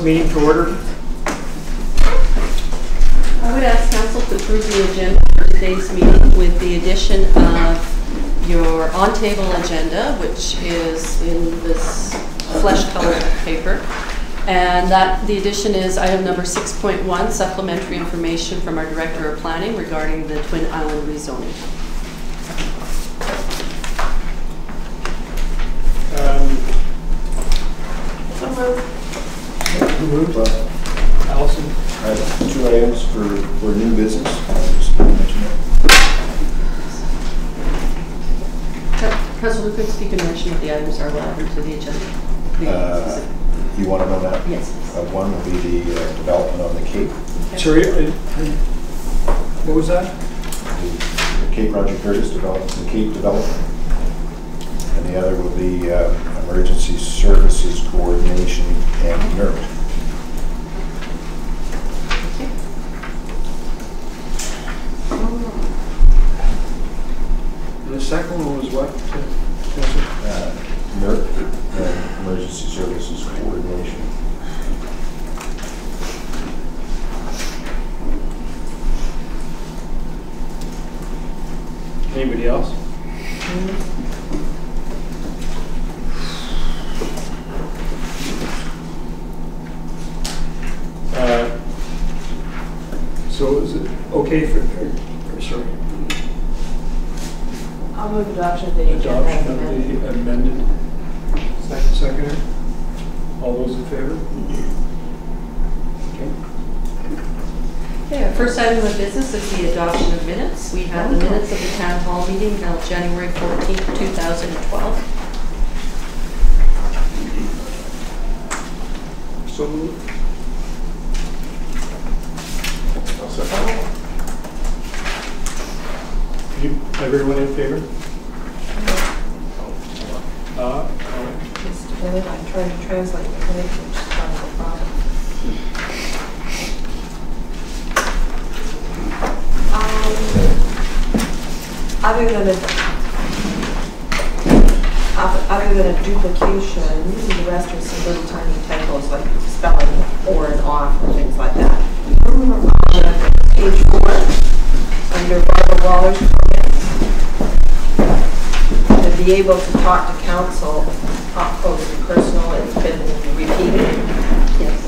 this meeting to order. I would ask Council to approve the agenda for today's meeting with the addition of your on-table agenda, which is in this flesh-colored paper. And that the addition is item number 6.1, supplementary information from our Director of Planning regarding the Twin Island rezoning. Who moved? Allison. I have 2 items for new business. I'll just mention it. Councilor Lucas, if you can mention what the items are relevant to the agenda. You want to know that? Yes. One will be the development on the Cape. Okay. Sorry, what was that? The Cape Project Curtis development, the Cape development. And the other will be emergency services coordination and NERP. The second one was what? NERP, emergency services coordination. Anybody else? So is it okay for sorry? I'll move adoption of the agenda. Adoption of the amended. Second. All those in favor? Okay, our first item of business is the adoption of minutes. We have the minutes of the Town Hall meeting held January 14th, 2012. So moved. Everyone in favor? Just a minute, I'm trying to translate the page, which is kind of a problem. Other than a duplication, the rest are some little tiny typos like spelling or and off or things like that. Page 4, under Barbara Waller's comments, to be able to talk to council up close and personal, it's been repeated. Yes.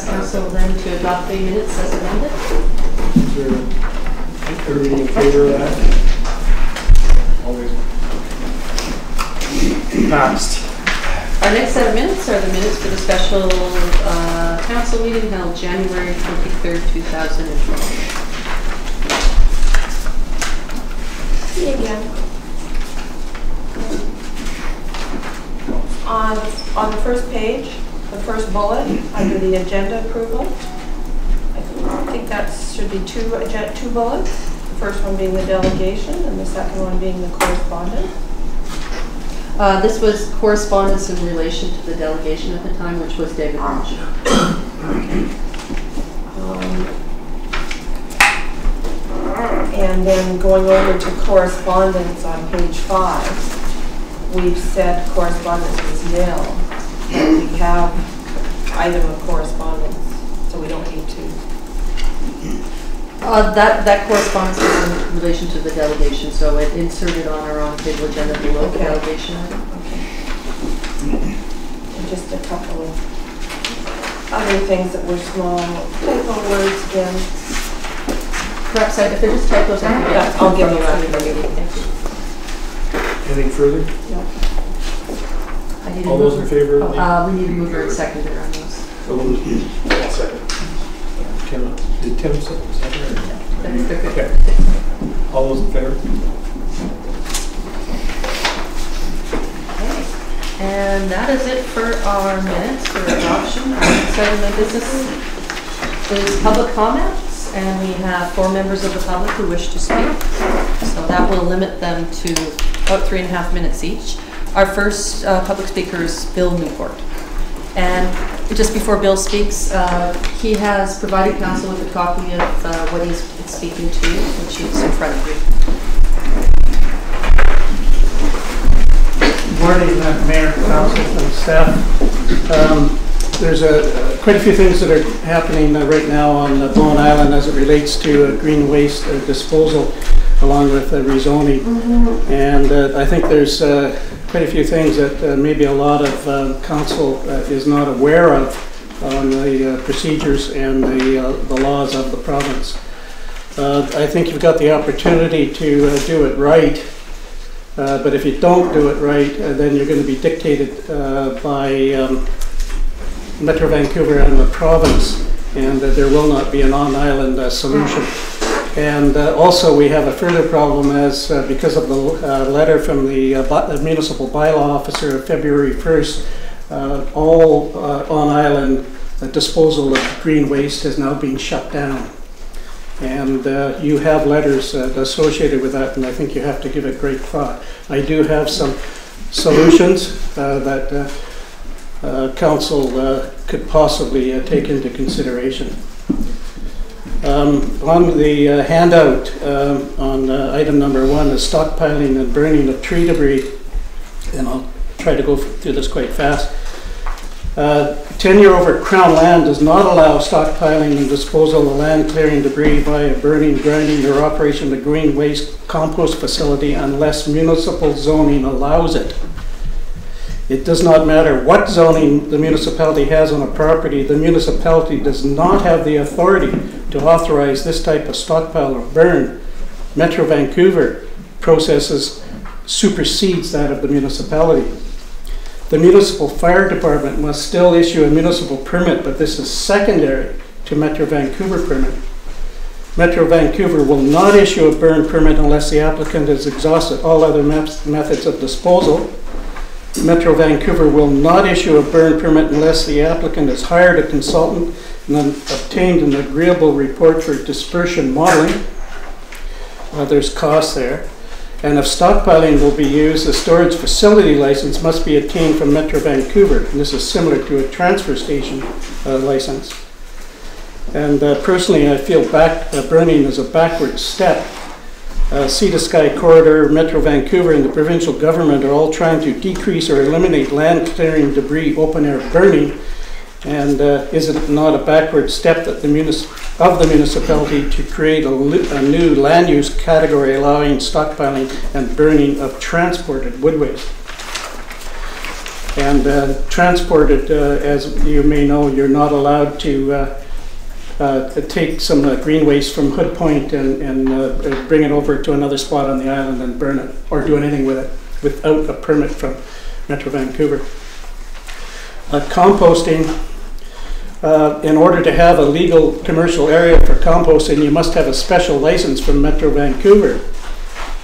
Council then to adopt the minutes as amended. Is there everybody in favor of that? Always passed. Our next set of minutes are the minutes for the special council meeting held January 23rd, 2012. See again. On the first page, the first bullet under the agenda approval, I think that should be two bullets. The first one being the delegation and the second one being the correspondence. This was correspondence in relation to the delegation at the time, which was David Lynch. And then going over to correspondence on page 5, we've said correspondence is nil. We have item of correspondence, so we don't need to. That correspondence is in relation to the delegation, so it inserted on our on-table agenda below the delegation item. Okay. And just a couple of other things that were small typo words again. Perhaps if they're just typos, I can get I'll give you after the meeting. Thank you. Anything further? No. All those in favor? We need to move and second on those. I'll second. Tim, did Tim second? Okay. All those in favor? Okay. And that is it for our minutes for adoption. Our next item of business is public comments, and we have 4 members of the public who wish to speak. So that will limit them to about 3.5 minutes each. Our first public speaker is Bill Newport. And just before Bill speaks, he has provided council with a copy of what he's speaking to, which is in front of you. Good morning, Mayor, Council, and staff. There's quite a few things that are happening right now on Bowen Island as it relates to green waste disposal, along with rezoning. And I think there's quite a few things that maybe a lot of council is not aware of on the procedures and the laws of the province. I think you've got the opportunity to do it right. But if you don't do it right, then you're going to be dictated by Metro Vancouver and the province, and there will not be an on-island solution. And also we have a further problem as because of the letter from the Municipal Bylaw Officer of February 1st, all on-island disposal of green waste has now been shut down. And you have letters associated with that, and I think you have to give it great thought. I do have some solutions that council could possibly take into consideration. On the handout on item number 1 is stockpiling and burning of tree debris, and I'll try to go through this quite fast. Tenure over Crown land does not allow stockpiling and disposal of land clearing debris via burning, grinding, or operation of the green waste compost facility unless municipal zoning allows it. It does not matter what zoning the municipality has on a property, the municipality does not have the authority to authorize this type of stockpile or burn. Metro Vancouver processes supersedes that of the municipality. The municipal fire department must still issue a municipal permit, but this is secondary to Metro Vancouver permit. Metro Vancouver will not issue a burn permit unless the applicant has exhausted all other methods of disposal. Metro Vancouver will not issue a burn permit unless the applicant has hired a consultant and obtained an agreeable report for dispersion modeling. There's costs there. And if stockpiling will be used, a storage facility license must be obtained from Metro Vancouver. And this is similar to a transfer station license. And personally, I feel burning is a backward step. Sea to Sky Corridor, Metro Vancouver, and the provincial government are all trying to decrease or eliminate land clearing debris, open air burning. And is it not a backward step that the municipality to create a new land use category allowing stockpiling and burning of transported wood waste? And transported, as you may know, you're not allowed to take some green waste from Hood Point and bring it over to another spot on the island and burn it or do anything with it without a permit from Metro Vancouver. Composting, in order to have a legal commercial area for composting, you must have a special license from Metro Vancouver.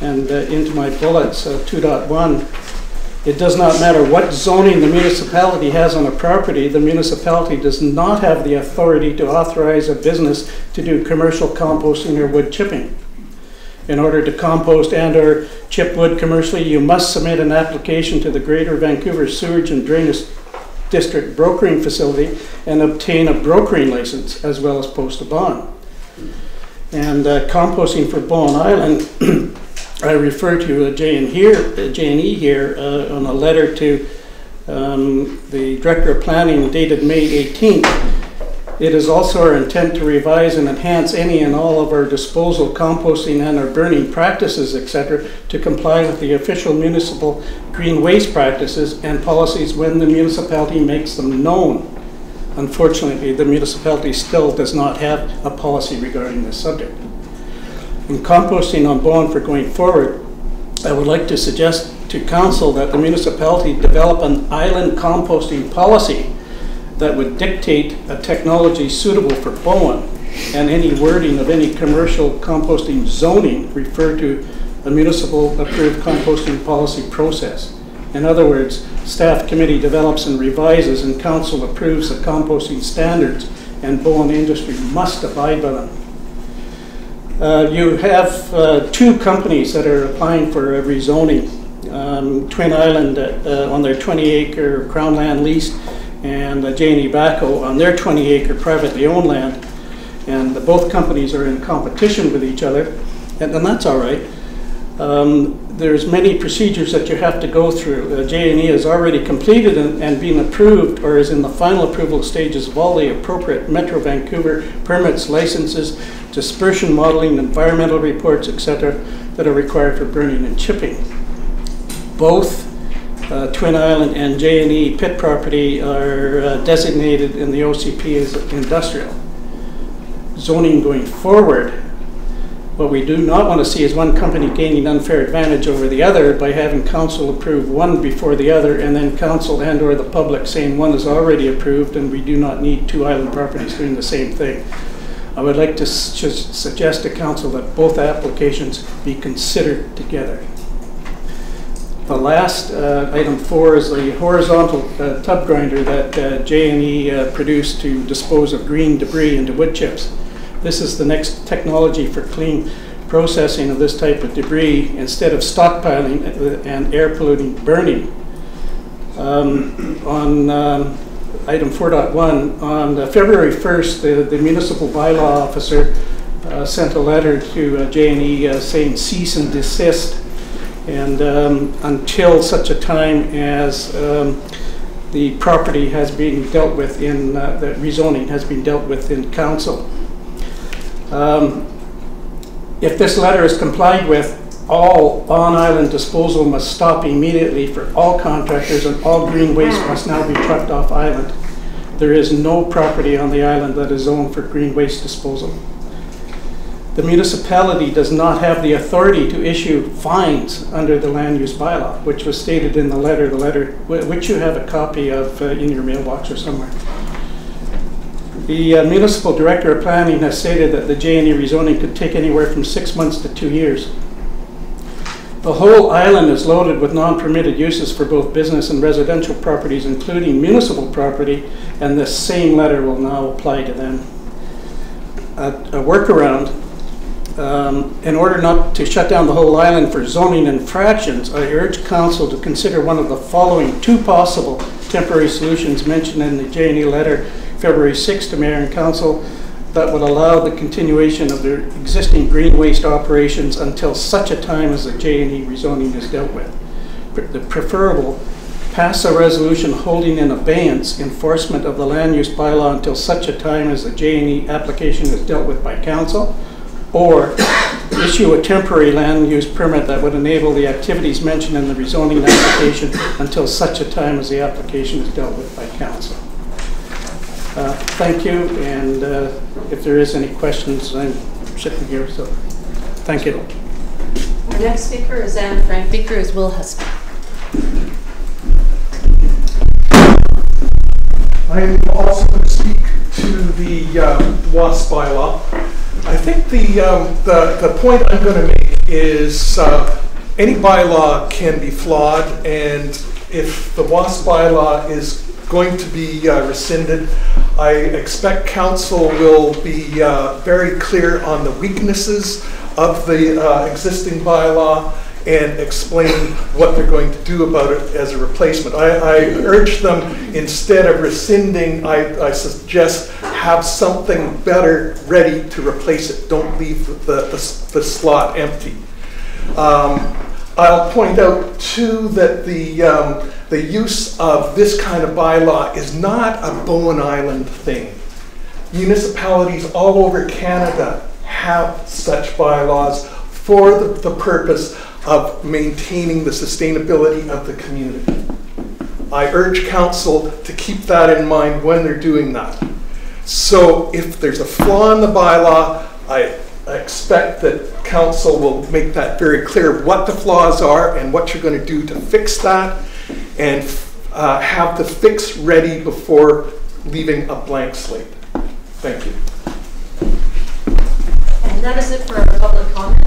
And into my bullets, 2.1, it does not matter what zoning the municipality has on a property, the municipality does not have the authority to authorize a business to do commercial composting or wood chipping. In order to compost and or chip wood commercially, you must submit an application to the Greater Vancouver Sewage and Drainage District Brokering Facility and obtain a brokering license, as well as post a bond. And composting for Bowen Island, I refer to J&E here on a letter to the Director of Planning dated May 18th. It is also our intent to revise and enhance any and all of our disposal, composting, and our burning practices, etc., to comply with the official municipal green waste practices and policies when the municipality makes them known. Unfortunately, the municipality still does not have a policy regarding this subject. In composting on Bowen for going forward, I would like to suggest to Council that the municipality develop an island composting policy that would dictate a technology suitable for Bowen, and any wording of any commercial composting zoning refer to a municipal approved composting policy process. In other words, staff committee develops and revises and council approves the composting standards, and Bowen Industry must abide by them. You have 2 companies that are applying for a rezoning. Twin Island on their 20-acre Crown land lease, and J&E Baco on their 20-acre privately owned land. And both companies are in competition with each other, and that's all right. There's many procedures that you have to go through. J&E has already completed and been approved, or is in the final approval stages of all the appropriate Metro Vancouver permits, licenses, dispersion modeling, environmental reports, etc., that are required for burning and chipping. Both Twin Island and J&E pit property are designated in the OCP as industrial. Zoning going forward, what we do not want to see is one company gaining unfair advantage over the other by having council approve one before the other, and then council and or the public saying one is already approved and we do not need 2 island properties doing the same thing. I would like to suggest to council that both applications be considered together. The last, item 4, is the horizontal tub grinder that J&E produced to dispose of green debris into wood chips. This is the next technology for clean processing of this type of debris instead of stockpiling and air polluting burning. On item 4.1, on February 1st, the Municipal Bylaw officer sent a letter to J&E saying cease and desist, and until such a time as the property has been dealt with in, the rezoning has been dealt with in council. If this letter is complied with, all on-island disposal must stop immediately for all contractors, and all green waste must now be trucked off island. There is no property on the island that is zoned for green waste disposal. The municipality does not have the authority to issue fines under the land use bylaw, which was stated in the letter which you have a copy of in your mailbox or somewhere. The Municipal Director of Planning has stated that the J&E rezoning could take anywhere from 6 months to 2 years. The whole island is loaded with non-permitted uses for both business and residential properties, including municipal property, and this same letter will now apply to them. A workaround, in order not to shut down the whole island for zoning infractions, I urge Council to consider one of the following 2 possible temporary solutions mentioned in the J&E letter February 6th to Mayor and Council that would allow the continuation of their existing green waste operations until such a time as the J&E rezoning is dealt with. The preferable, pass a resolution holding in abeyance enforcement of the land use bylaw until such a time as the J&E application is dealt with by Council, or issue a temporary land use permit that would enable the activities mentioned in the rezoning application until such a time as the application is dealt with by Council. Thank you, and if there is any questions, I'm sitting here, so thank you. Our next speaker is Anne Frank. Speaker is Will Husby. I am also going to speak to the WASP bylaw. I think the point I'm going to make is any bylaw can be flawed, and if the WASP bylaw is going to be rescinded, I expect Council will be very clear on the weaknesses of the existing bylaw and explain what they're going to do about it as a replacement. I urge them, instead of rescinding, I suggest have something better ready to replace it. Don't leave the slot empty. I'll point out too that the use of this kind of bylaw is not a Bowen Island thing. Municipalities all over Canada have such bylaws for the purpose of maintaining the sustainability of the community. I urge Council to keep that in mind when they're doing that. So if there's a flaw in the bylaw, I expect that Council will make that very clear what the flaws are and what you're going to do to fix that, and have the fix ready before leaving a blank slate. Thank you. And that is it for our public comment.